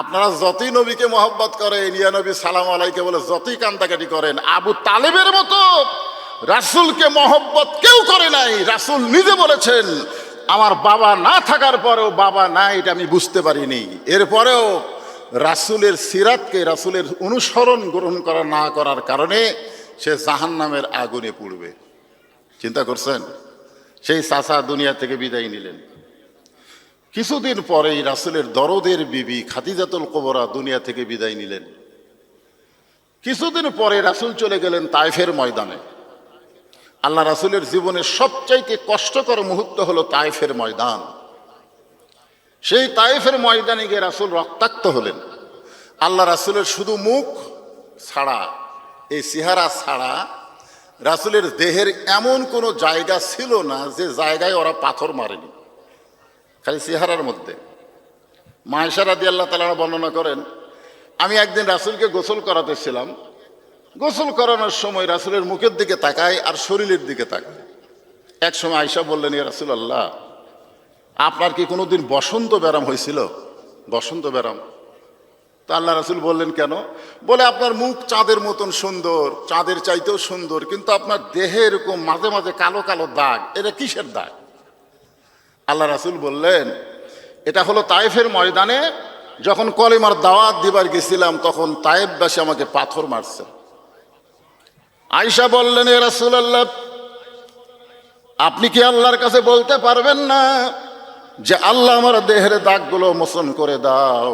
আপনারা যতই নবীকে মহব্বত করেন, ইয়া নবী সালাম আলাইকে বলে যতই কান্দাকাটি করেন, আবু তালেবের মতো রাসূলকে মহব্বত কেউ করে নাই। রাসূল নিজে বলেছেন, আমার বাবা না থাকার পরেও বাবা নাই এটা আমি বুঝতে পারিনি। এরপরেও রাসূলের সিরাতকে, রাসূলের অনুসরণ গ্রহণ করা না করার কারণে সে জাহান্নামের আগুনে পুড়বে। চিন্তা করছেন? সেই চাচা দুনিয়া থেকে বিদায় নিলেন। কিছুদিন পরেই রাসূলের দরদের বিবি খাদিজাতুল কুবরা দুনিয়া থেকে বিদায় নিলেন। কিছুদিন পরে রাসূল চলে গেলেন তায়েফের ময়দানে। আল্লাহ রাসূলের জীবনের সবচাইতে কষ্টকর মুহূর্ত হলো তায়েফের ময়দান। সেই তায়েফের ময়দানে গিয়ে রাসূল রক্তাক্ত হলেন। আল্লাহ রাসূলের শুধু মুখ ছাড়া, এই চেহারা ছাড়া রাসূলের দেহের এমন কোনো জায়গা ছিল না যে জায়গায় ওরা পাথর মারেনি, খালি চেহারার মধ্যে। মা আয়েশা রাদিয়াল্লাহু তাআলা বর্ণনা করেন, আমি একদিন রাসূলকে গোসল করাতেছিলাম। গোসল করানোর সময় রাসূলের মুখের দিকে তাকাই আর শরীরের দিকে তাকাই। এক সময় আয়েশা বললেন, ইয়া রাসূলুল্লাহ, আপনার কি কোনোদিন বসন্ত ব্যারাম হয়েছিল? বসন্ত ব্যারাম? তা আল্লাহ রাসূল বললেন, কেন? বলে, আপনার মুখ চাঁদের মতন সুন্দর, চাঁদের চাইতেও সুন্দর, কিন্তু আপনার দেহে এরকম মাঝে মাঝে কালো কালো দাগ, এটা কিসের দাগ? আল্লাহ রাসূল বললেন, এটা হলো তায়েফের ময়দানে যখন কলেমার দাওয়াত দিবার গেছিলাম তখন তায়েফবাসী আমাকে পাথর মারছে। আয়েশা বললেন, ইয়া রাসূলুল্লাহ, আপনি কি আল্লাহর কাছে বলতে পারবেন না যে আল্লাহ আমার দেহের দাগগুলো মোচন করে দাও,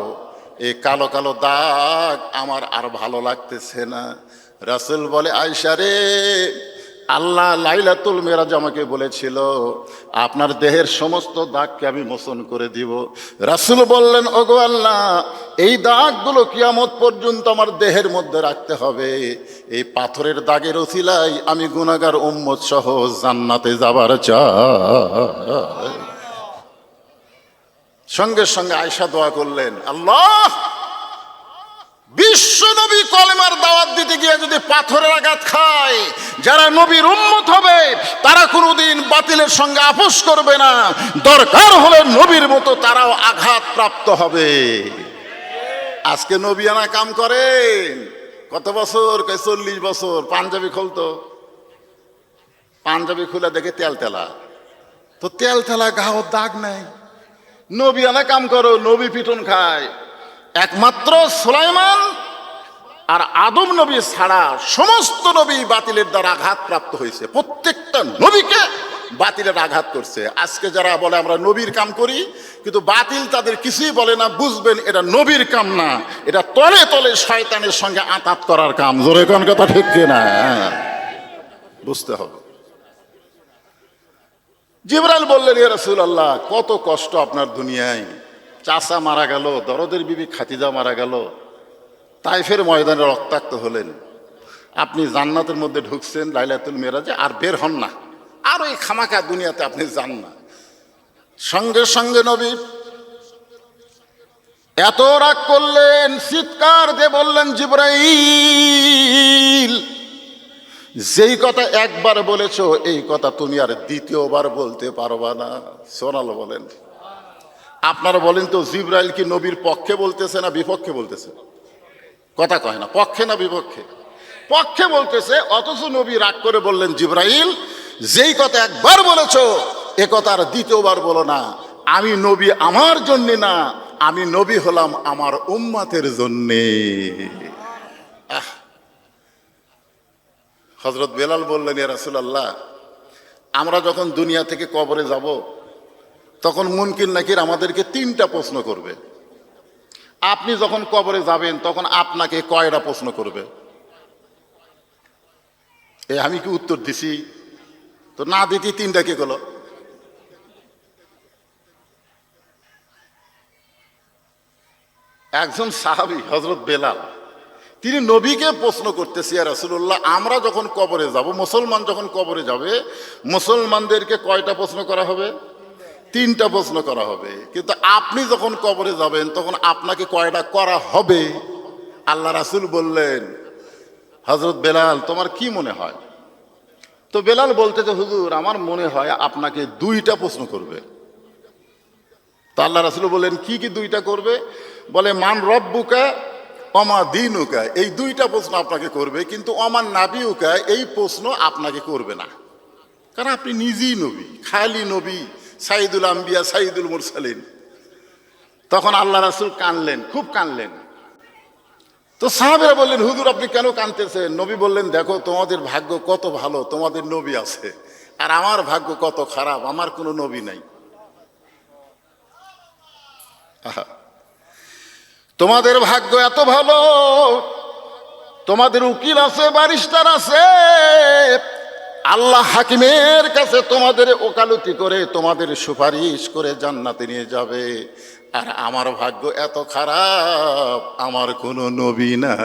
এই কালো কালো দাগ আমার আর ভালো লাগতেছে না। রাসূল বলে, আয়েশা রে, আল্লাহ লাইলাতুল মেরাজ আমাকে বলেছিল আপনার দেহের সমস্ত দাগকে আমি মোচন করে দিব। রাসূল বললেন, ওগো আল্লাহ, এই দাগগুলো কিয়ামত পর্যন্ত আমার দেহের মধ্যে রাখতে হবে। এই পাথরের দাগের ওসিলায় আমি গুনাহগার উম্মত সহ জান্নাতে যাবার চাই। সঙ্গে সঙ্গে আয়েশা দোয়া করলেন, আল্লাহ, বিশ্ব নবী কলেমার দাওয়াত দিতে গিয়ে যদি পাথরের আঘাত খায়, যারা নবীর উম্মত হবে তারা কোনোদিন বাতিলের সঙ্গে আপোষ করবে না, দরকার হলে নবীর মতো তারাও আঘাত প্রাপ্ত হবে। আজকে নবিয়ানা কাম করেন কত বছর? 40 বছর। পাঞ্জাবি খুলতো, পাঞ্জাবি খুলে দেখে তেল তেলা, তো তেল তেলা গাও দাগ নাই। নবিয়ানা কাম করো, নবী পিটন খায়। একমাত্র সুলাইমান আর আদম নবী ছাড়া সমস্ত নবী বাতিলের দ্বারা আঘাত প্রাপ্ত হয়েছে। প্রত্যেকটা নবীকে বাতিলের আঘাত করছে। আজকে যারা বলে আমরা নবীর কাম করি, কিন্তু বাতিল তাদের কিছুই বলে না, বুঝবেন এটা নবীর কাম না, এটা তলে তলে শয়তানের সঙ্গে আঁতাত করার কাম। জোরে কোন কথা ঠিক কিনা? বুঝতে হবে। জিবরাইল বললেন, ইয়া রাসূলুল্লাহ, কত কষ্ট আপনার দুনিয়ায়। চাচা মারা গেল, দরদের বিবি খাদিজা মারা গেল, তায়েফের ময়দানে রক্তাক্ত হলেন, আপনি জান্নাতের মধ্যে ঢুকছেন লাইলাতুল মেরাজে, আর বের হন না, আর ওই খামাখা দুনিয়াতে আপনি যান না। সঙ্গে সঙ্গে নবী এত রাগ করলেন, চিৎকার দিয়ে বললেন, জিবরাইল, যেই কথা একবার বলেছো এই কথা তুমি আর দ্বিতীয়বার বলতে পারবা না। সুবহানাল্লাহ বলেন। আপনারা বলেন তো, জিবরাইল কি নবীর পক্ষে বলতেছে না বিপক্ষে বলতেছে? কথা কয় না, পক্ষে না বিপক্ষে? পক্ষে বলতেছে। অথচ নবী রাগ করে বললেন, জিবরাইল, যেই কথা একবার বলেছো এ কথা আর দ্বিতীয়বার বলো না। আমি নবী আমার জন্যে না, আমি নবী হলাম আমার উম্মতের জন্যে। হযরত বেলাল বললেন, ইয়া রাসূলুল্লাহ, আমরা যখন দুনিয়া থেকে কবরে যাব তখন মুনকির নাকির আমাদেরকে 3টা প্রশ্ন করবে। আপনি যখন কবরে যাবেন তখন আপনাকে কয়টা প্রশ্ন করবে? আমি কি উত্তর দিছি? তো না দিতে 3টা কে গেল? একজন সাহাবী হযরত বেলাল, তিনি নবীকে প্রশ্ন করতেছে, ইয়া রাসূলুল্লাহ, আমরা যখন কবরে যাব, মুসলমান যখন কবরে যাবে, মুসলমানদেরকে কয়টা প্রশ্ন করা হবে? 3টা প্রশ্ন করা হবে। কিন্তু আপনি যখন কবরে যাবেন তখন আপনাকে কয়টা করা হবে? আল্লাহ রাসূল বললেন, হযরত বেলাল, তোমার কি মনে হয়? তো বেলাল বলতেছে, হুজুর, আমার মনে হয় আপনাকে 2টা প্রশ্ন করবে। তো আল্লাহ রাসূল বললেন, কি কি 2টা করবে? বলে মান রব্বুকা অমা দিনুকা, এই দুইটা প্রশ্ন আপনাকে করবে, কিন্তু অমান নাবিউকা এই প্রশ্ন আপনাকে করবে না, কারণ আপনি নিজেই নবী, খালি নবী, সাইদুল আম্বিয়া সাইদুল মুরসালিন। তখন আল্লাহ রাসূল কানলেন, খুব কানলেন। তো সাহাবেরা বললেন, হুজুর আপনি কেন কাঁদতেছেন? নবী বললেন, দেখো তোমাদের ভাগ্য কত ভালো, তোমাদের নবী আছে, আর আমার ভাগ্য কত খারাপ, আমার কোনো নবী নাই। আহা, তোমাদের ভাগ্য এত ভালো, তোমাদের উকিল আছে, ব্যারিস্টার আছে, আল্লাহ হাকিমের কাছে তোমাদের ওকালতি করে তোমাদের সুপারিশ করে জান্নাতে নিয়ে যাবে। আর আমার ভাগ্য এত খারাপ, আমার কোনো নবী নাই।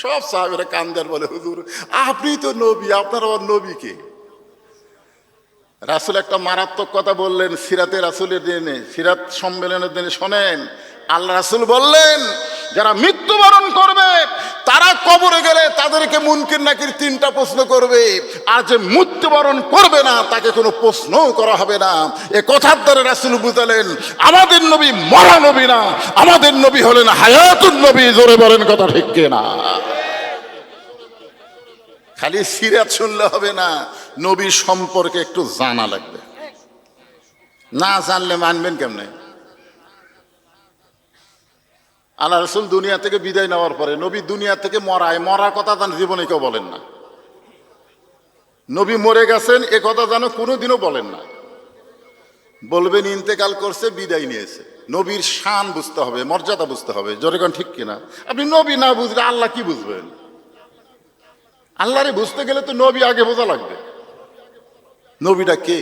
সব সাহাবেরা কান্দার বলে, হুজুর আপনি তো নবী, আপনার আবার নবীকে? রাসূল একটা মারাত্মক কথা বললেন সিরাতে রাসূলের দিনে, সিরাত সম্মেলনের দিনে। শোনেন, আল্লাহ রাসূল বললেন, যারা মৃত্যুবরণ করবে তারা কবরে গেলে তাদেরকে মুনকির নাকির তিনটা প্রশ্ন করবে, আর যে মৃত্যুবরণ করবে না তাকে কোনো প্রশ্নও করা হবে না। এ কথার দ্বারা রাসূল বুঝালেন আমাদের নবী মরা নবী না, আমাদের নবী হলেন হায়াতুন নবী। জোরে বলেন কথা ঠিক কিনা? খালি সিরাত শুনলে হবে না, নবী সম্পর্কে একটু জানা লাগবে। না জানলে মানবেন কেমনে? আল্লাহ রাসূল দুনিয়া থেকে বিদায় নেওয়ার পরে নবী দুনিয়া থেকে মরা কথা তার জীবনে কেউ বলেন না। নবী মরে গেছেন এ কথা যেন কোনোদিনও বলেন না, বলবেন ইন্তেকাল করছে, বিদায় নিয়েছে। নবীর শান বুঝতে হবে, মর্যাদা বুঝতে হবে। জোরে কোন ঠিক কিনা? আপনি নবী না বুঝলে আল্লাহ কি বুঝবেন? আল্লাহরে বুঝতে গেলে তো নবী আগে বোঝা লাগবে, নবীটা কে।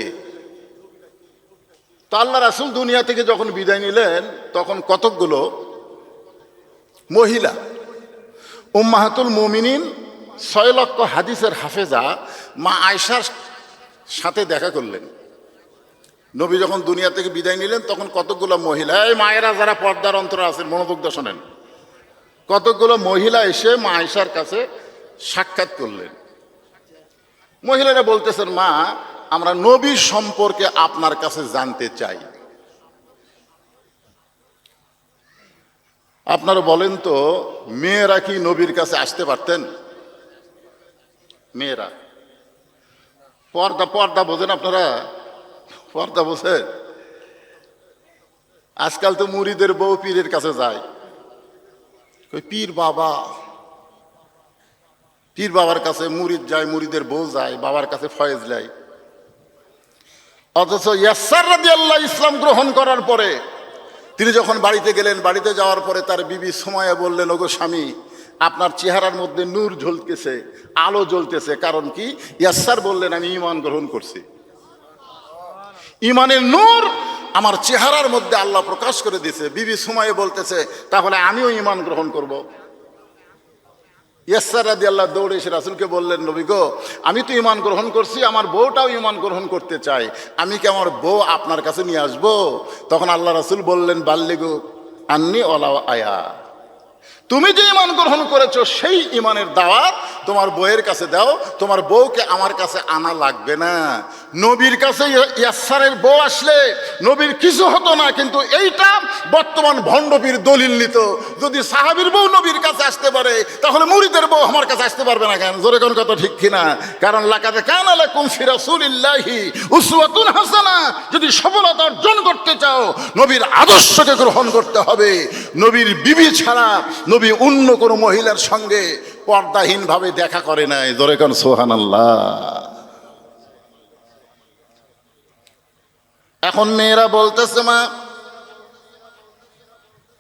তো আল্লাহ রাসূল দুনিয়া থেকে যখন বিদায় নিলেন তখন কতকগুলো মহিলা উম্মাহাতুল মুমিনিন 6 লক্ষ হাদিসের হাফেজা মা আয়েশার সাথে দেখা করলেন। নবী যখন দুনিয়া থেকে বিদায় নিলেন তখন কতকগুলো মহিলা, এই মায়েরা যারা পর্দার অন্তরে আছেন মনোযোগ দিয়ে শোনেন, কতকগুলো মহিলা এসে মা আয়েশার কাছে সাক্ষাৎ করলেন। মহিলারা বলতেছেন, মা আমরা নবী সম্পর্কে আপনার কাছে জানতে চাই। আপনারা বলেন তো, মেয়েরা কি নবীর কাছে আসতে পারতেন? মেয়েরা পর্দা বোঝেন আপনারা? পর্দা বোঝেন? আজকাল তো মুরিদের বউ পীরের কাছে যায়, পীর বাবার কাছে মুরিদ যায়, মুরিদের বউ যায়, বাবার কাছে ফয়েজ লাই। অথচ ইয়াসার রাদিয়াল্লাহু ইসলাম গ্রহণ করার পরে তিনি যখন বাড়িতে গেলেন, বাড়িতে যাওয়ার পরে তার বিবি সুমাইয়া বললেন, ওগো স্বামী আপনার চেহারার মধ্যে নূর জ্বলতেছে, আলো জ্বলতেছে, কারণ কি? ইয়াসার বললেন, আমি ঈমান গ্রহণ করছি, ঈমানের নূর আমার চেহারার মধ্যে আল্লাহ প্রকাশ করে দিয়েছে। বিবি সুমাইয়া বলতেছে, তাহলে আমিও ঈমান গ্রহণ করব। ইয়াসার রাদিয়াল্লাহু দৌড়ে এসে রাসূলকে বললেন, নবী গো আমি তো ঈমান গ্রহণ করছি, আমার বউটাও ঈমান গ্রহণ করতে চায়, আমি কি আমার বউ আপনার কাছে নিয়ে আসবো? তখন আল্লাহ রাসূল বললেন, বাল্লিগু আন্নি ওয়ালাউ আয়া, তুমি যে ঈমান গ্রহণ করেছো সেই ঈমানের দাওয়াত তোমার বউয়ের কাছে দাও, তোমার বউকে আমার কাছে আনা লাগবে না। নবীর কাছে ইয়াসারের বউ আসলে নবীর কিছু হতো না, কিন্তু এইটা বর্তমান ভণ্ডপীর দলিল নিত, যদি সাহাবীর বউ নবীর কাছে আসতে পারে তাহলে মুরিদের বউ আমার কাছে আসতে পারবে না কেন? জোরে কোন কথা ঠিক কিনা? কারণ লাকাদ কানা লাকুম ফি রাসূলিল্লাহি উসওয়াতুন হাসানা, যদি সফলতা অর্জন করতে চাও নবীর আদর্শকে গ্রহণ করতে হবে। নবীর বিবি ছাড়া নবী অন্য কোনো মহিলার সঙ্গে পর্দাহীন ভাবে দেখা করে নাই। জোরে কোন সুবহানাল্লাহ। এখন মেয়েরা বলতেছে, মা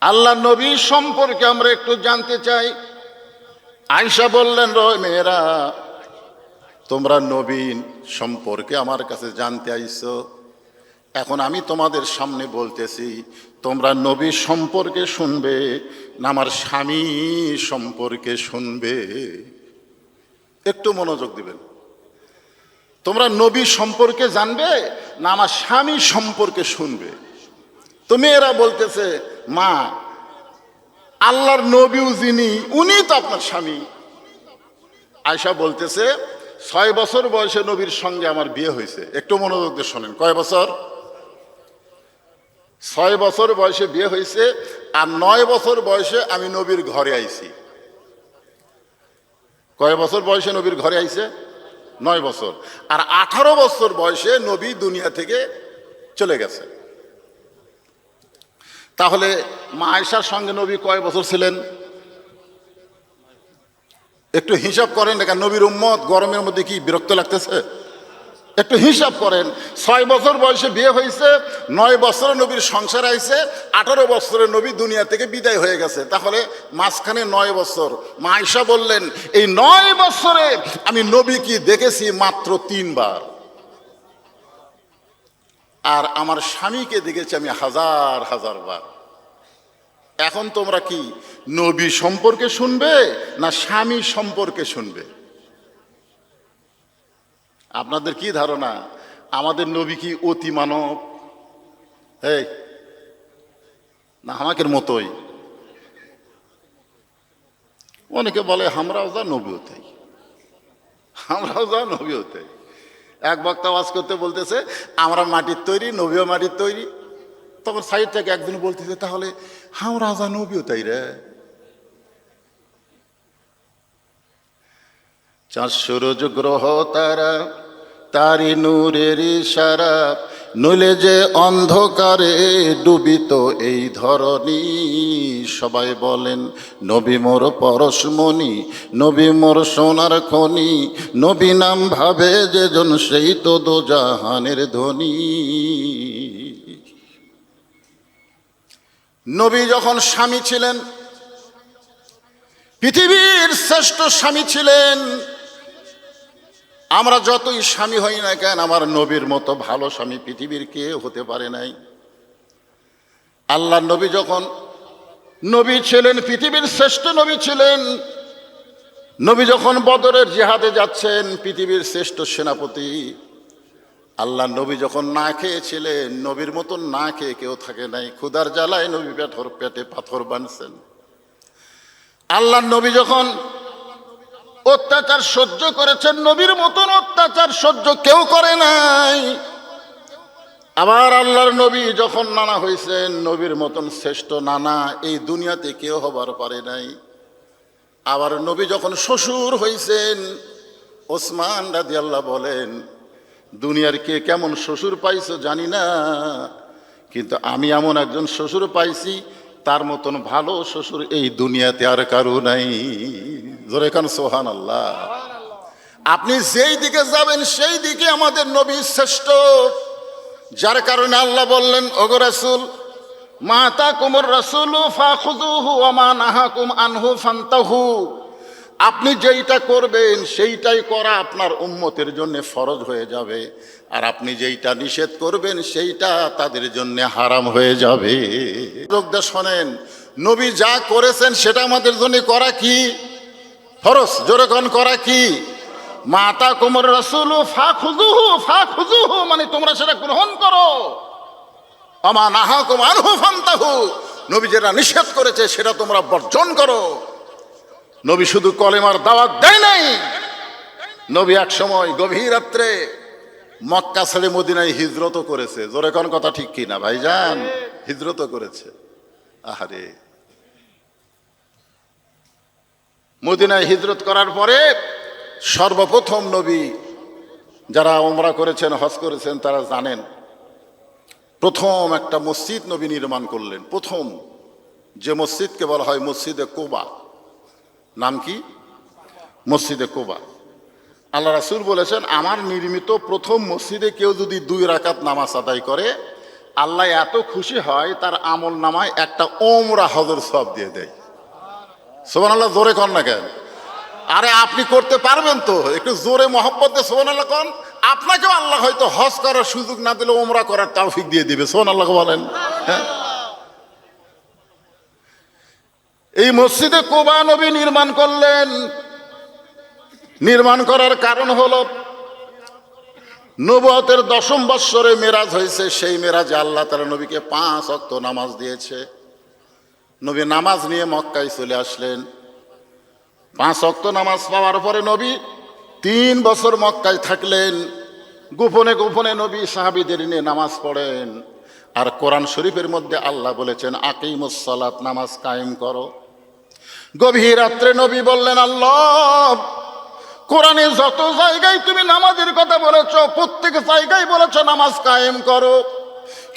আল্লাহ নবী সম্পর্কে আমরা একটু জানতে চাই। আয়েশা বললেন, মেয়েরা তোমরা নবী সম্পর্কে আমার কাছে জানতে আইছো, এখন আমি তোমাদের সামনে বলতেছি, তোমরা নবী সম্পর্কে শুনবে না আমার স্বামী সম্পর্কে শুনবে? একটু মনোযোগ দিবেন। তোমরা নবী সম্পর্কে জানবে না আমার স্বামী সম্পর্কে শুনবে? তো মেয়েরা বলতেছে, মা আল্লাহর নবীও যিনি উনি তো আপনার স্বামী। আয়েশা বলতেছে, 6 বছর বয়সে নবীর সঙ্গে আমার বিয়ে হয়েছে। একটু মনোযোগ দিয়ে শোনেন, কয় বছর? 6 বছর বয়সে বিয়ে হয়েছে, আর 9 বছর বয়সে আমি নবীর ঘরে আইছি। কয় বছর বয়সে নবীর ঘরে আইছে? 9 বছর। আর 18 বছর বয়সে নবী দুনিয়া থেকে চলে গেছে। তাহলে মা আয়েশার সঙ্গে নবী কয় বছর ছিলেন? একটু হিসাব করেন। দেখেন নবীর উম্মত গরমের মধ্যে কি বিরক্ত লাগতেছে? একটু হিসাব করেন। 6 বছর বয়সে বিয়ে হয়েছে, 9 বছরে নবীর সংসার আইছে, 18 বছরে নবী দুনিয়া থেকে বিদায় হয়ে গেছে। তাহলে মাঝখানে 9 বছর। মা আয়েশা বললেন, এই 9 বছরে আমি নবী কি দেখেছি মাত্র 3 বার, আর আমার স্বামীকে দেখেছি আমি হাজার হাজার বার। এখন তোমরা কি নবী সম্পর্কে শুনবে না স্বামী সম্পর্কে শুনবে? আপনাদের কি ধারণা আমাদের নবী কি অতি মানব? এই না আমাদের মতোই? অনেকে বলে আমরাও যা নবী হতেই, আমরাও যা নবী হতেই। এক বক্তা ওয়াজ করতে বলতেছে আমরা মাটির তৈরি, নবীও মাটির তৈরি। তখন সাইড থেকে একদিন বলতেছে তাহলে আমরা যা নবীও তাই রে। 4 সূরজ গ্রহ তারা তারি নূরের ইশারা, নইলে যে অন্ধকারে ডুবিত এই ধরণী। সবাই বলেন নবী মোর পরশমণি, নবী মোর সোনার খনি, নবী নাম ভাবে যেজন সেই তো দোজাহানের ধনী। নবী যখন স্বামী ছিলেন, পৃথিবীর শ্রেষ্ঠ স্বামী ছিলেন। আমরা যতই স্বামী হই না কেন, আমার নবীর মতো ভালো স্বামী পৃথিবীর কেউ হতে পারে নাই। আল্লাহ নবী যখন নবী ছিলেন, পৃথিবীর শ্রেষ্ঠ নবী ছিলেন। নবী যখন বদরের জিহাদে যাচ্ছেন, পৃথিবীর শ্রেষ্ঠ সেনাপতি। আল্লাহ নবী যখন না খেয়েছিলেন, নবীর মতন না খেয়ে কেউ থাকে নাই। ক্ষুধার জ্বালায় নবী পেটে পাথর বাঁধছেন। আল্লাহ নবী যখন অত্যাচার সহ্য করেছেন, নবীর মতন অত্যাচার সহ্য কেউ করে নাই। আবার আল্লাহর নবী যখন নানা হয়েছেন, নবীর মতন শ্রেষ্ঠ নানা এই দুনিয়াতে কেউ হবার পারে নাই। আবার নবী যখন শ্বশুর হয়েছেন, ওসমান রাদিয়াল্লাহু বলেন দুনিয়ার কে কেমন শ্বশুর পাইছো জানি না, কিন্তু আমি এমন একজন শ্বশুর পাইছি তার মতন ভালো শ্বশুর এই দুনিয়াতে আর কারো নাই। জোরে কান সুবহানাল্লাহ। আপনি যেই দিকে যাবেন সেই দিকে আমাদের নবী শ্রেষ্ঠ। যার কারণে আল্লাহ বললেন ওগো রাসূল, মা আতাকুমুর রাসূলু ফাখুযুহু ওয়া মা নাহাকুম আনহু ফান্তাহু। আপনি যেইটা করবেন সেইটাই করা আপনার উম্মতের জন্য ফরজ হয়ে যাবে, আর আপনি যেইটা নিষেধ করবেন সেইটা তাদের জন্য হারাম হয়ে যাবে। লোকদের শোনেন, নবী যা করেছেন সেটা আমাদের জন্য করা কি ফরজ? জোরে কোন করা কি? মা আতাকুমুর রাসূলু ফাখুযুহু, ফাখুযুহু মানে তোমরা সেটা গ্রহণ করো। ওয়া মা নাহাকুম আনহু ফান্তাহু, নবী যেটা নিষেধ করেছে সেটা তোমরা বর্জন করো। নবী শুধু কলেমার দাওয়াত দেয় নাই, নবী এক সময় গভীর রাত্রে মক্কা ছেড়ে মদিনায় হিজরতও করেছে। জোরে কোন কথা ঠিক কি না ভাইজান? হিজরতও করেছে। আহারে, মদিনায় হিজরত করার পরে সর্বপ্রথম নবী, যারা উমরা করেছেন হজ করেছেন তারা জানেন, প্রথম একটা মসজিদ নবী নির্মাণ করলেন। প্রথম যে মসজিদকে বলা হয় মসজিদে কুবা। নাম কি? মসজিদে কুবা। আল্লাহ রাসূল বলেছেন আমার নির্মিত প্রথম মসজিদে কেউ যদি 2 রাকাত নামাজ আদায় করে, আল্লাহ এত খুশি হয় তার আমল নামায় একটা ওমরা হজের সওয়াব দিয়ে দেয়। সুবহানাল্লাহ। জোরে কন না কেন? আরে আপনি করতে পারবেন তো? একটু জোরে মহব্বত দিয়ে সুবহানাল্লাহ কন। আপনাকেও আল্লাহ হয়তো হজ করার সুযোগ না দিলে ওমরা করার তৌফিক দিয়ে দিবে। সুবহানাল্লাহ বলেন। হ্যাঁ, এই মসজিদে কুবা নবী নির্মাণ করলেন। নির্মাণ করার কারণ হলো নবুয়তের 10ম বৎসরে মেরাজ হয়েছে। সেই মেরাজে আল্লাহ তাআলা নবীকে 5 ওয়াক্ত নামাজ দিয়েছে। নবী নামাজ নিয়ে মক্কায় চলে আসলেন। 5 ওয়াক্ত নামাজ পাওয়ার পরে নবী 3 বছর মক্কায় থাকলেন। গোপনে গোপনে নবী সাহাবীদের নিয়ে নামাজ পড়েন। আর কোরআন শরীফের মধ্যে আল্লাহ বলেছেন আকিমুস সালাত, নামাজ কায়েম করো। গভীর রাত্রে নবী বললেন, আল্লাহ, কোরআনে যত জায়গায় তুমি নামাজের কথা বলেছ, প্রত্যেক জায়গায় বলেছ নামাজ কায়েম করো,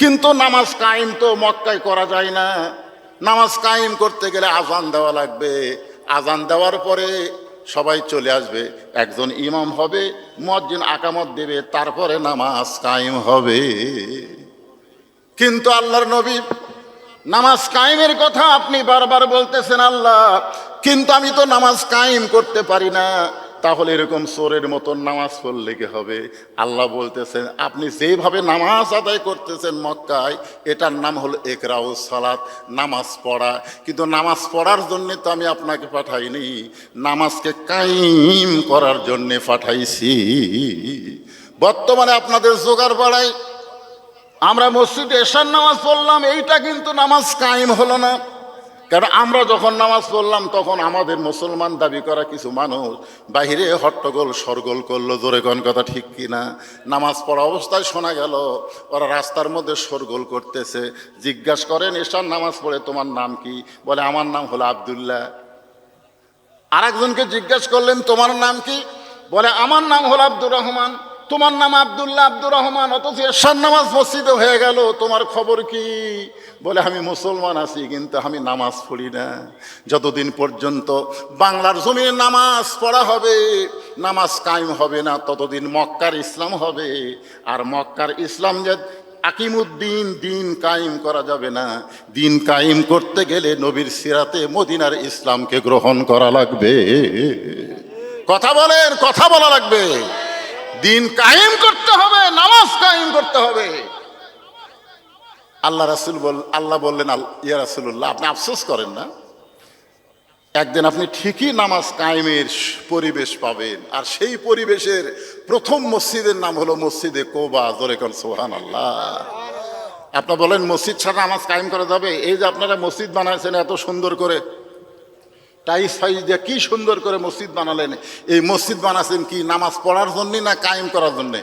কিন্তু নামাজ কায়েম তো মক্কায় করা যায় না। নামাজ কায়েম করতে গেলে আজান দেওয়া লাগবে। আজান দেওয়ার পরে সবাই চলে আসবে, একজন ইমাম হবে, মুয়াজ্জিন আকামত দেবে, তারপরে নামাজ কায়েম হবে। কিন্তু আল্লাহর নবী, নামাজ কায়েমের কথা আপনি বারবার বলতেছেন আল্লাহ, কিন্তু আমি তো নামাজ কায়েম করতে পারি না। তাহলে এরকম চোরের মতন নামাজ পড়লে কি হবে? আল্লাহ বলতেছেন, আপনি যেভাবে নামাজ আদায় করতেছেন মক্কায়, এটার নাম হলো ইকরাউস সালাত, নামাজ পড়া। কিন্তু নামাজ পড়ার জন্যে তো আমি আপনাকে পাঠাইনি, নামাজকে কায়েম করার জন্যে পাঠাইছি। বর্তমানে আপনাদের জোগাড় বাড়াই আমরা মসজিদে এশার নামাজ পড়লাম, এইটা কিন্তু নামাজ কায়েম হলো না। কারণ আমরা যখন নামাজ পড়লাম তখন আমাদের মুসলমান দাবি করা কিছু মানুষ বাহিরে হট্টগোল সরগোল করলো, জোরে কোন কথা ঠিক কিনা? নামাজ পড়া অবস্থায় শোনা গেল ওরা রাস্তার মধ্যে সরগোল করতেছে। জিজ্ঞাসা করেন, এশার নামাজ পড়ে তোমার নাম কি? বলে আমার নাম হলো আব্দুল্লাহ। আরেকজনকে জিজ্ঞাসা করলেন, তোমার নাম কি? বলে আমার নাম হলো আব্দুর রহমান। তোমার নাম আব্দুল্লাহ, আব্দুর রহমান, অথচ এশার নামাজ মসজিদে হয়ে গেল, তোমার খবর কি? বলে আমি মুসলমান আছি, কিন্তু আমি নামাজ পড়ি না। যতদিন পর্যন্ত বাংলার জমিনে নামাজ পড়া হবে, নামাজ কায়েম হবে না, ততদিন মক্কার ইসলাম হবে। আর মক্কার ইসলাম যে আকিমুদ্দিন, দিন কায়েম করা যাবে না। দিন কায়েম করতে গেলে নবীর সিরাতে মদিনার ইসলামকে গ্রহণ করা লাগবে। কথা বলেন, কথা বলা লাগবে। দিন কায়েম করতে হবে, নামাজ কায়েম করতে হবে। আল্লাহ বললেন, ইয়া রাসূলুল্লাহ, আপনি আফসোস করেন না, একদিন আপনি ঠিকই নামাজ কায়েমের পরিবেশ পাবেন। আর সেই পরিবেশের প্রথম মসজিদের নাম হলো মসজিদে কোবা। জোরে কোন সুবহানাল্লাহ। আপনি বলেন মসজিদ ছাড়া নামাজ কায়েম করা যাবে? এই যে আপনারা মসজিদ বানাইছেন এত সুন্দর করে, টাইস ফাইস দিয়ে কি সুন্দর করে মসজিদ বানালেন, এই মসজিদ বানাচ্ছেন কি নামাজ পড়ার জন্যে না কায়েম করার জন্যে?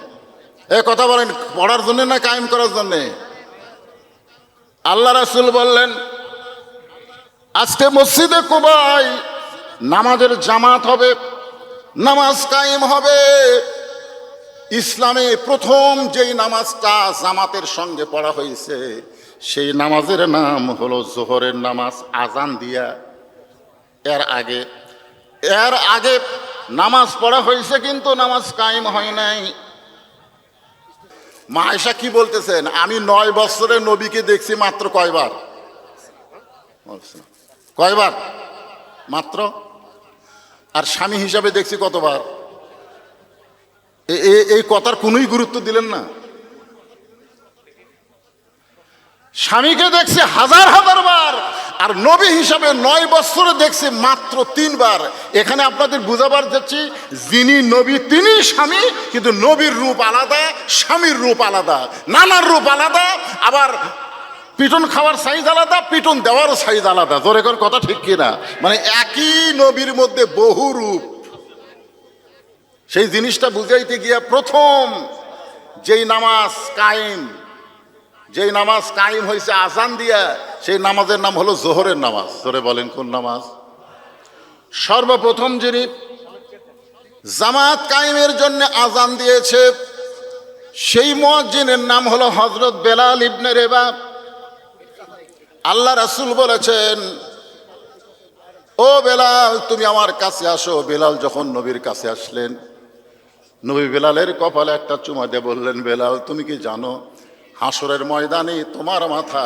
কথা বলেন, পড়ার জন্যে না কায়েম করার জন্যে? আল্লাহ রাসূল বললেন, আজকে মসজিদে কুবায় নামাজের জামাত হবে, নামাজ কায়েম হবে। ইসলামে প্রথম যেই নামাজটা জামাতের সঙ্গে পড়া হয়েছে, সেই নামাজের নাম হলো জোহরের নামাজ, আজান দিয়া। এর আগে নামাজ পড়া হয়েছে, কিন্তু নামাজ কায়েম হয় নাই। মা আয়েশা কি বলতেছেন, আমি 9 বছরে নবীকে দেখছি মাত্র কয়বার? কয়বার? মাত্র। আর স্বামী হিসাবে দেখছি কতবার? এই কথার কোনোই গুরুত্ব দিলেন না। স্বামীকে দেখছি হাজার হাজার বার, আর নবী হিসাবে 9 বছরে দেখছি মাত্র 3 বার। এখানে আপনাদের বুঝাবার যাচ্ছি, যিনি নবী তিনি স্বামী, কিন্তু নবীর রূপ আলাদা, স্বামীর রূপ আলাদা, নানার রূপ আলাদা, আবার পিটন খাওয়ার সাইজ আলাদা, পিটন দেওয়ার সাইজ আলাদা। জোরে করে কথা ঠিক কিনা? মানে একই নবীর মধ্যে বহু রূপ। সেই জিনিসটা বুঝাইতে গিয়া প্রথম যেই নামাজ কায়েম হয়েছে আজান দিয়া, সেই নামাজের নাম হলো জোহরের নামাজ। জোরে বলেন, কোন নামাজ? সর্বপ্রথম যিনি জামাত কায়েমের জন্য আজান দিয়েছে, সেই মুয়াজ্জিনের নাম হলো হযরত বেলাল ইবনে রেবাব। আল্লাহ রাসূল বলেছেন, ও বেলাল, তুমি আমার কাছে আসো। বেলাল যখন নবীর কাছে আসলেন, নবী বেলালের কপালে একটা চুমা দিয়ে বললেন, বেলাল, তুমি কি জানো হাসরের ময়দানে তোমার মাথা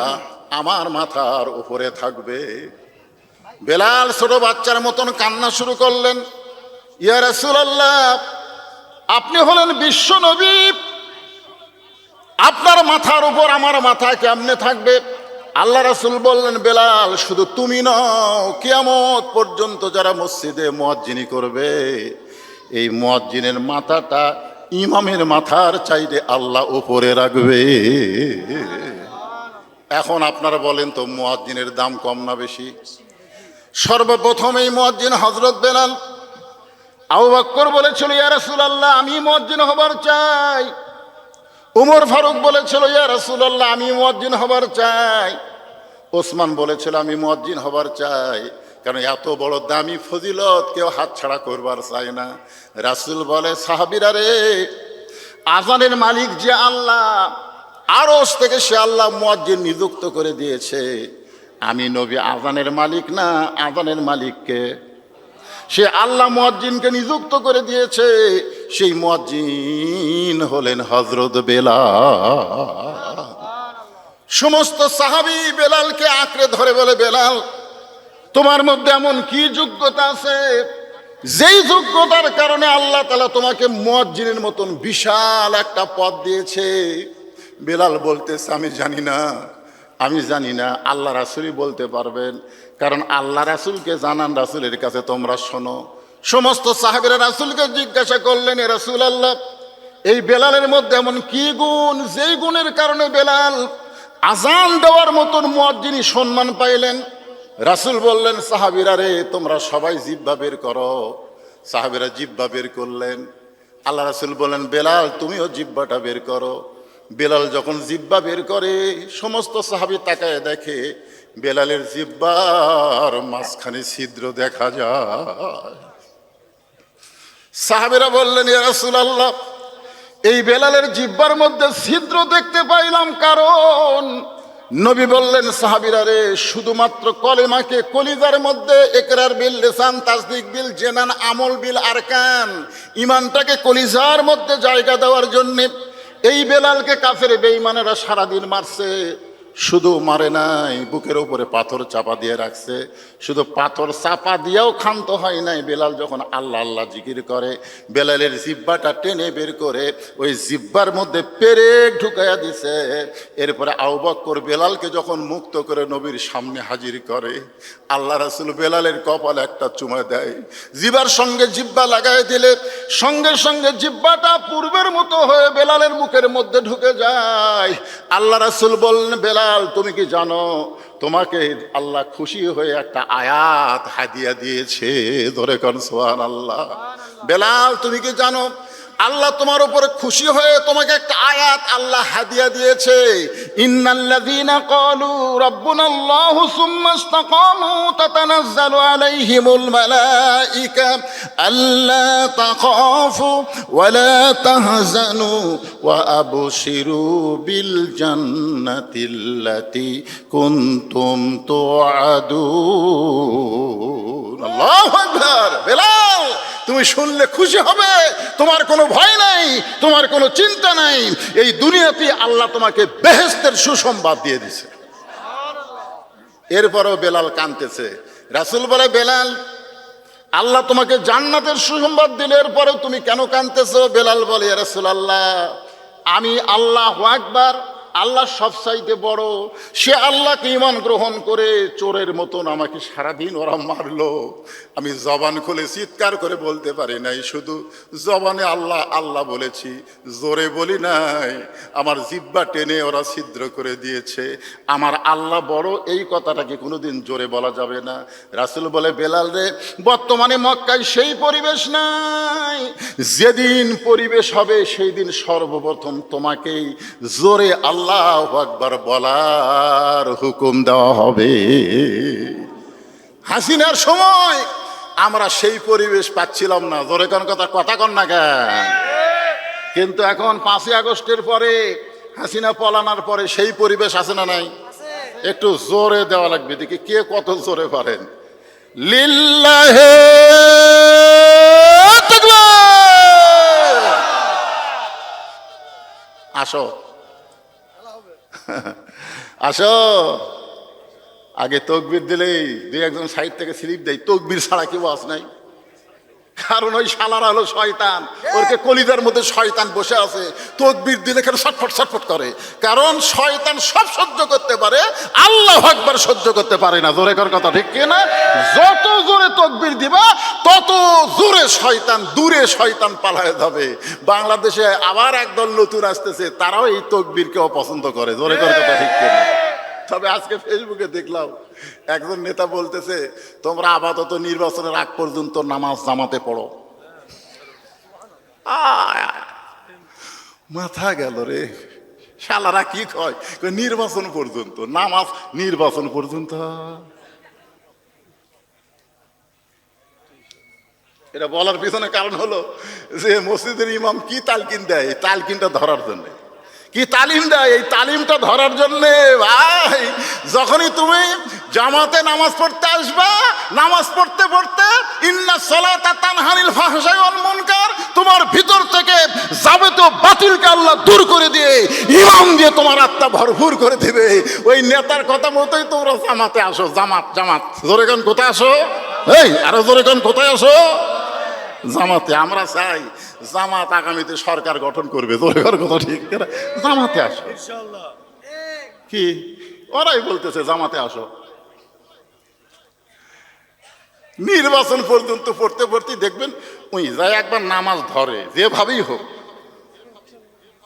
আমার মাথার উপরে থাকবে? বেলাল ছোট বাচ্চার মতন কান্না শুরু করলেন, ইয়া রাসূলুল্লাহ, আপনি হলেন বিশ্ব নবী, আপনার মাথার উপর আমার মাথা কেমনে থাকবে? আল্লাহ রাসূল বললেন, বেলাল, শুধু তুমি নও, কিয়ামত পর্যন্ত যারা মসজিদে মুয়াজ্জিনি করবে, এই মুয়াজ্জিনের মাথাটা ইমামের মাথার চাইতে আল্লাহ উপরে রাখবে। এখন আপনারা বলেন তো, মুয়াজ্জিনের দাম কম না বেশি? সর্বপ্রথম এই মুয়াজ্জিন হযরত বেলাল। আবু বকর বলেছিল, ইয়া রাসূলুল্লাহ, আমি মুয়াজ্জিন হবার চাই। উমর ফারুক বলেছিল, ইয়া রাসূলুল্লাহ, আমি মুয়াজ্জিন হবার চাই। ওসমান বলেছিল, আমি মুয়াজ্জিন হবার চাই, কারণ এত বড় দামি ফজিলত কেউ হাতছাড়া করবার চায় না। রাসূল বলে, সাহাবীরা রে, আজানের মালিক যে আল্লাহ, আরশ থেকে সে আল্লাহ মুয়াজ্জিন নিযুক্ত করে দিয়েছে। আমি নবী আজানের মালিক না, আজানের মালিককে সে আল্লাহ মুয়াজ্জিনকে নিযুক্ত করে দিয়েছে। সেই মুয়াজ্জিন হলেন হযরত বেলাল। সমস্ত সাহাবী বেলালকে আঁকড়ে ধরে বলে, বেলাল, তোমার মধ্যে এমন কি যোগ্যতা আছে যেই যোগ্যতার কারণে আল্লাহ তাআলা তোমাকে মুয়াজ্জিনের মতন বিশাল একটা পদ দিয়েছে? বেলাল বলতেছে, আমি জানি না, আমি জানি না, আল্লাহ রাসূলই বলতে পারবেন, কারণ আল্লাহ রাসূলকে জানান, রাসূলের কাছে তোমরা শোনো। সমস্ত সাহাবীরা রাসূলকে জিজ্ঞাসা করলেন, এ রাসূলুল্লাহ, এই বেলালের মধ্যে এমন কি গুণ যেই গুণের কারণে বেলাল আজান দেওয়ার মতন মুয়াজ্জিনি সম্মান পাইলেন? রাসূল বললেন, সাহাবীরা রে, তোমরা সবাই জিহ্বা বের করো। সাহাবীরা জিহ্বা বের করলেন। আল্লাহ রাসূল বললেন, বেলাল, তুমিও জিহ্বাটা বের করো। বেলাল যখন জিহ্বা বের করে, সমস্ত সাহাবী তাকায় দেখে বেলালের জিহ্বার মাঝখানে ছিদ্র দেখা যায়। সাহাবীরা বললেন, ইয়া রাসূলুল্লাহ, এই বেলালের জিহ্বার মধ্যে ছিদ্র দেখতে পাইলাম কারণ? নবী বললেন, সাহাবীরা রে, শুধুমাত্র কলেমাকে কলিজার মধ্যে ইকরার বিল লিসান, তাসদিক বিল জানান, আমল বিল আরকান, ঈমানটাকে কলিজার মধ্যে জায়গা দেওয়ার জন্য এই বেলালকে কাফের বেঈমানেরা সারাদিন মারছে। শুধু মারে নাই, বুকের উপরে পাথর চাপা দিয়ে রাখছে। শুধু পাথর চাপা দিয়েও ক্ষান্ত হয় নাই। বেলাল যখন আল্লাহ আল্লাহ জিকির করে, বেলালের জিহ্বাটা টেনে বের করে ওই জিহ্বার মধ্যে পেরেক ঢুকাইয়া দিছে। এরপরে আবু বকর বেলালকে যখন মুক্ত করে নবীর সামনে হাজির করে, আল্লাহ রাসূল বেলালের কপালে একটা চুমা দেয়। জিহ্বার সঙ্গে জিহ্বা লাগাই দিলে সঙ্গে সঙ্গে জিহ্বাটা পূর্বের মতো হয়ে বেলালের মুখের মধ্যে ঢুকে যায়। আল্লাহ রাসূল বললেন, বেলাল, তুমি কি জানো তোমাকে আল্লাহ খুশি হয়ে একটা আয়াত হাদিয়া দিয়েছে? ধরে কোন সুবহানাল্লাহ। বেলাল, তুমি কি জানো আল্লাহ তোমার উপরে খুশি হয়ে তোমাকে একটা আয়াত আল্লাহ হাদিয়া দিয়েছে? ইন্নাল্লাযীনা ক্বালু রাব্বুনাল্লাহু সুম্মা ইসতাকামু তাতানাজ্জালু আলাইহিমুল মালাঈকা আল্লা তাখাফু ওয়া লা তাহজানু ওয়া আবশিরু বিল জান্নাতিল্লাতী কুনতুম তুআদুন। আল্লাহু আকবার। বেলাল, তুমি শুনলে খুশি হবে, তোমার কোনো ভয় নাই, তোমার কোনো চিন্তা নাই। এই দুনিয়াতে আল্লাহ তোমাকে বেহেশতের সুসংবাদ দিয়ে দিছে। এরপরও বেলাল কাঁদতেছে। রাসূল বলে, বেলাল, আল্লাহ তোমাকে জান্নাতের সুসংবাদ দিলে এরপরেও তুমি কেন কাঁদতেছো? বেলাল বলে, ইয়া রাসূলুল্লাহ, আমি আল্লাহু আকবার, আল্লাহ সবচাইতে বড়, সে আল্লাহকে ঈমান গ্রহণ করে চোরের মতন আমাকে সারাদিন ওরা মারলো। আমি জবান খুলে চিৎকার করে বলতে পারি নাই, শুধু জবানে আল্লাহ আল্লাহ বলেছি, জোরে বলি নাই। আমার জিহ্বা টেনে ওরা ছিদ্র করে দিয়েছে। আমার আল্লাহ বড়, এই কথাটাকে কোনোদিন জোরে বলা যাবে না। রাসূল বলে, বেলাল রে, বর্তমানে মক্কায় সেই পরিবেশ নাই। যেদিন পরিবেশ হবে সেই দিন সর্বপ্রথম তোমাকেই জোরে আল্লাহু আকবার বলার হুকুম দেওয়া হবে। হাসিনার সময় আমরা সেই পরিবেশ পাচ্ছিলাম না। জোরে কোন কথা কন না কেন? কিন্তু এখন 5ই আগস্টের পরে, হাসিনা পলানোর পরে সেই পরিবেশ আছে না নাই? একটু জোরে দেওয়া লাগবে, দেখি কে কত জোরে পারেন। লিল্লাহি তাকবীর। আসো আসো, আগে তকবীর দিলেই দুই একজন সাইড থেকে স্লিপ দেয়, তকবীর ছাড়া কেউ আস নাই। কারণ ওই শালারা হলো শয়তান, ওরকে কলিজার মধ্যে শয়তান বসে আছে। তকবীর দিলে কেন ছটফট ছটফট করে? কারণ শয়তান সব সহ্য করতে পারে, আল্লাহু আকবার সহ্য করতে পারে না। জোরে কর কথা, ঠিক কি না? যত জোরে তকবীর দিবা তত জোরে শয়তান, দূরে শয়তান পালায় যাবে। বাংলাদেশে আবার একদল নতুন আসতেছে, তারাও এই তকবীরকে অপছন্দ করে। জোরে কর কথা, ঠিক কি না? তবে আজকে ফেসবুকে দেখলাম একজন নেতা বলতেছে, তোমরা আপাতত নির্বাচনের আগ পর্যন্ত নামাজ জামাতে পড়ো। মাথা গেল রে, শালারা কি কয়, নির্বাচন পর্যন্ত নামাজ, নির্বাচন পর্যন্ত। এটা বলার পিছনে কারণ হলো যে মসজিদের ইমাম কি তালকিন দেয়, এই তালকিনটা ধরার জন্য। কি তালিম দেয়, এই তালিমটা ধরার জন্যে। ভাই যখনই তুমি জামাতে নামাজ পড়তে আসবা, নামাজ পড়তে পড়তে ইন্না সালাতা তানহা আনিল ফাহশাই ওয়াল মুনকার, তোমার ভিতর থেকে যাবতীয় বাতিলকে আল্লাহ দূর করে দিয়ে ইমাম দিয়ে তোমার আত্মা ভরপুর করে দিবে। ওই নেতার কথা মতোই তোমরা জামাতে আসো। জামাত জামাত জোরে গান কোথায় আসো, এই আরো জোরে গান কোথায় আসো, জামাতে। আমরা চাই জামাত আগামীতে সরকার গঠন করবে, জোরের কথা ঠিক, জামাতে আসো। কি ওরাই বলতেছে জামাতে আসো। নির্বাচন পর্যন্ত পড়তে পড়তে দেখবেন ওই যায় একবার নামাজ ধরে, যেভাবেই হোক।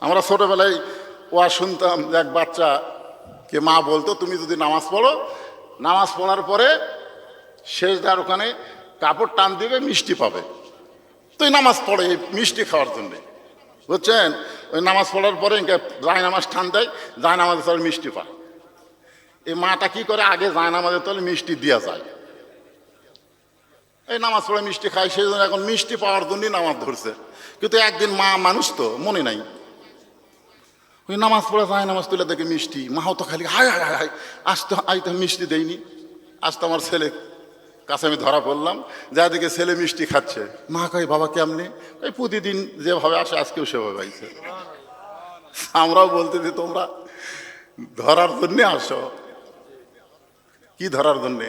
আমরা ছোটবেলায় ওয়া শুনতাম, এক বাচ্চা কে মা বলতো, তুমি যদি নামাজ পড়ো, নামাজ পড়ার পরে শেষদার ওখানে কাপড় টান দিবে, মিষ্টি পাবে। তুই নামাজ পড়ে মিষ্টি খাওয়ার জন্যে, বুঝছেন? ওই নামাজ পড়ার পরে জায় নামাজ টান দেয়, জায় নামাজের তলে মিষ্টি পায়। এই মাটা কি করে, আগে জায় নামাজের তলে মিষ্টি দেওয়া যায়, এই নামাজ পড়ে মিষ্টি খায়, সেই জন্য এখন মিষ্টি পাওয়ার জন্যই নামাজ ধরছে। কিন্তু একদিন মা মানুষ তো মনে নাই, ওই নামাজ পড়ে যায় নামাজ তুলে দেখে মিষ্টি, মাও তো খালি হায় হায় হায়, আজ তো মিষ্টি দেয়নি। আজ তো আমার ছেলে কাছে আমি ধরা পড়লাম, যা দিকে ছেলে মিষ্টি খাচ্ছে। মা কই বাবা কেমনি, ওই প্রতিদিন যেভাবে আসে আজকেও সেভাবে আইছে। আমরাও বলতে যে তোমরা ধরার জন্যে আসো। কি ধরার জন্যে?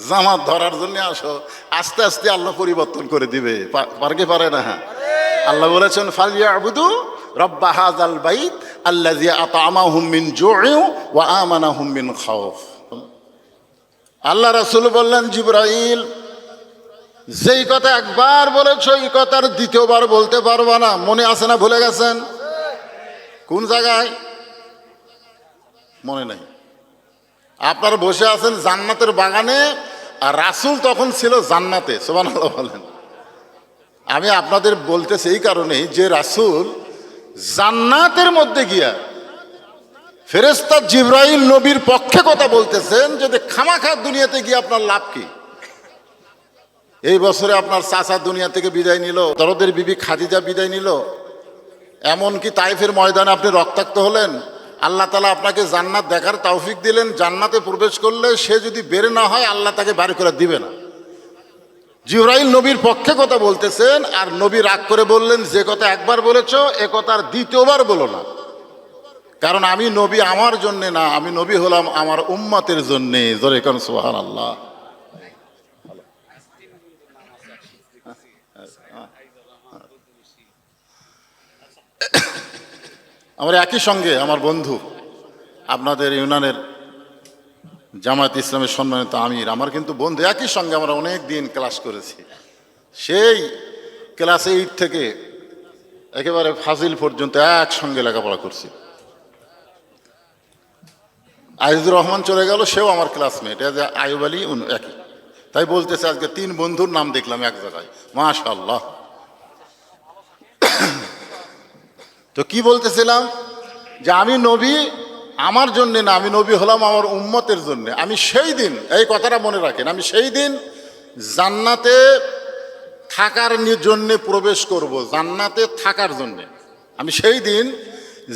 জামাত ধরার জন্যে আসো। আস্তে আস্তে আল্লাহ পরিবর্তন করে দিবে, পারকে পারে না? আল্লাহ বলেছেন ফালিয়াবুদু রাব্বা হাযাল বাইত আল্লাযী আত'আমাহুম মিন জু'ইন ওয়া আমানাহুম মিন খাউফ। আল্লাহ রাসূল বললেন, জিবরাইল যেই কথা একবার বলেছো, এই কথার দ্বিতীয়বার বলতে পারবা না। মনে আছে না ভুলে গেছেন? কোন জায়গায় মনে নাই? আপনারা বসে আছেন জান্নাতের বাগানে, আর রাসূল তখন ছিল জান্নাতে। সুবহানাল্লাহ বলেন। আমি আপনাদের বলতেছি এই কারণেই যে রাসূল জান্নাতের মধ্যে গিয়া ফেরেশতা জিবরাইল নবীর পক্ষে কথা বলতেছেন, যদি খামাখা দুনিয়াতে গিয়ে আপনার লাভ কি? এই বছরে আপনার চাচা দুনিয়া থেকে বিদায় নিল, দরদের বিবি খাদিজা বিদায় নিল, এমনকি তাইফের ময়দানে আপনি রক্তাক্ত হলেন। আল্লাহ তাআলা আপনাকে জান্নাত দেখার তৌফিক দিলেন, জান্নাতে প্রবেশ করলে সে যদি বের না হয় আল্লাহ তাকে বাড়ি করে দিবে না। জিবরাইল নবীর পক্ষে কথা বলতেছেন, আর নবী রাগ করে বললেন, যে কথা একবার বলেছো এ কথা আর দ্বিতীয়বার বলো না, কারণ আমি নবী আমার জন্যে না, আমি নবী হলাম আমার উম্মতের জন্যে। জোরে কোন সুবহানাল্লাহ। আমার একই সঙ্গে আমার বন্ধু, আপনাদের ইউনিয়নের জামায়াত ইসলামের সম্মানিত আমির, আমার কিন্তু বন্ধু, একই সঙ্গে আমরা অনেক দিন ক্লাস করেছি। সেই ক্লাস 8 থেকে একেবারে ফাজিল পর্যন্ত একসঙ্গে লেখাপড়া করছি। আজিজুর রহমান চলে গেল, সেও আমার ক্লাসমেট, আয়ুব আলী একই। তাই বলতেছে আজকে 3 বন্ধুর নাম দেখলাম এক জায়গায়, মাশাআল্লাহ। তো কি বলতেছিলাম, যে আমি নবী আমার জন্য না, আমি নবী হলাম আমার উম্মতের জন্য। আমি সেই দিন, এই কথাটা মনে রাখেন, আমি সেই দিন জান্নাতে থাকার জন্যে প্রবেশ করব, জান্নাতে থাকার জন্যে। আমি সেই দিন,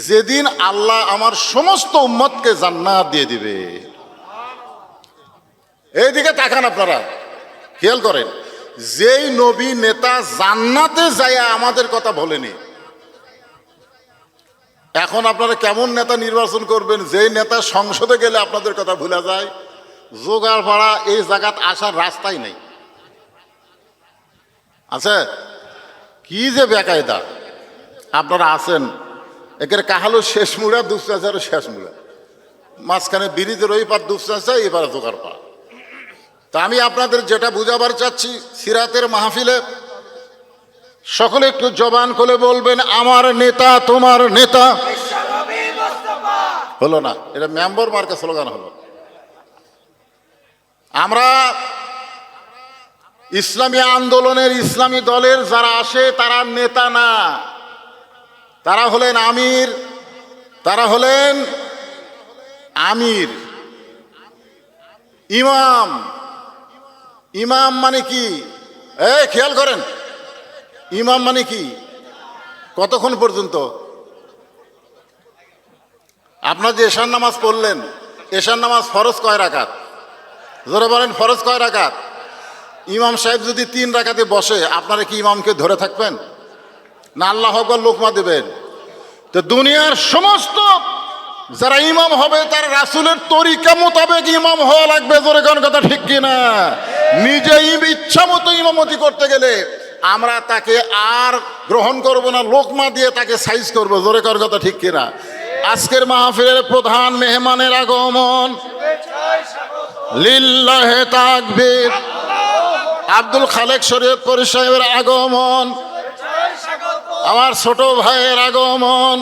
যেদিন আল্লাহ আমার সমস্ত উম্মতকে জান্নাত দিয়ে দিবে। এইদিকে তাকান, আপনারা খেয়াল করেন, যেই নবী নেতা জান্নাতে যায় আমাদের কথা বলেনি, এখন আপনারা কেমন নেতা নির্বাচন করবেন, যেই নেতা সংসদে গেলে আপনাদের কথা ভুলে যায়? জোগাড় ভাড়া এই জায়গাত আসার রাস্তাই নেই। আছে কি যে বেকায়দা আপনারা আছেন, একের কাহালো শেষ মুড়া, দুপচাচারও শেষ মুড়া, মাঝখানে ব্রিজের ওই পার দুপচাচা, এবার জোগাড় পাড়া। তা আমি আপনাদের যেটা বুঝাবার চাচ্ছি, সিরাতের মাহফিলে সকলে একটু জবান খুলে বলবেন, আমার নেতা তোমার নেতা। হলো না, এটা মেম্বার মার্কা স্লোগান হলো। আমরা ইসলামী আন্দোলনের ইসলামী দলের যারা আসে তারা নেতা না, তারা হলেন আমির, তারা হলেন আমির। ইমাম, ইমাম মানে কি? খেয়াল করেন, ইমাম মানে কি? কতক্ষণ পর্যন্ত? আপনার যে এশার নামাজ পড়লেন, এশার নামাজ ফরজ কয় রাকাত? জোরে বলেন, ফরজ কয় রাকাত? ইমাম সাহেব যদি 3 রাকাতে বসে, আপনারা কি ইমামকে ধরে থাকবেন না আল্লাহু আকবার লোকমা দেবেন? তো দুনিয়ার সমস্ত যারা ইমাম হবে তার রাসূলের তরিকা মোতাবেক ইমাম হওয়া লাগবে। জোরে কোন কথা ঠিক কিনা? নিজে ইচ্ছা মতো ইমামতি করতে গেলে আমরা তাকে আর গ্রহণ করব না, লোকমা দিয়ে তাকে সাইজ করব। জোরে কোন কথা ঠিক কিনা? আজকের মাহফিলের প্রধান মেহমানের আগমন, লিল্লাহে তাকবীর, আব্দুল খালেক শরীয়তপুর সাহেবের আগমন, আমার ছোট ভাইয়ের আগমন,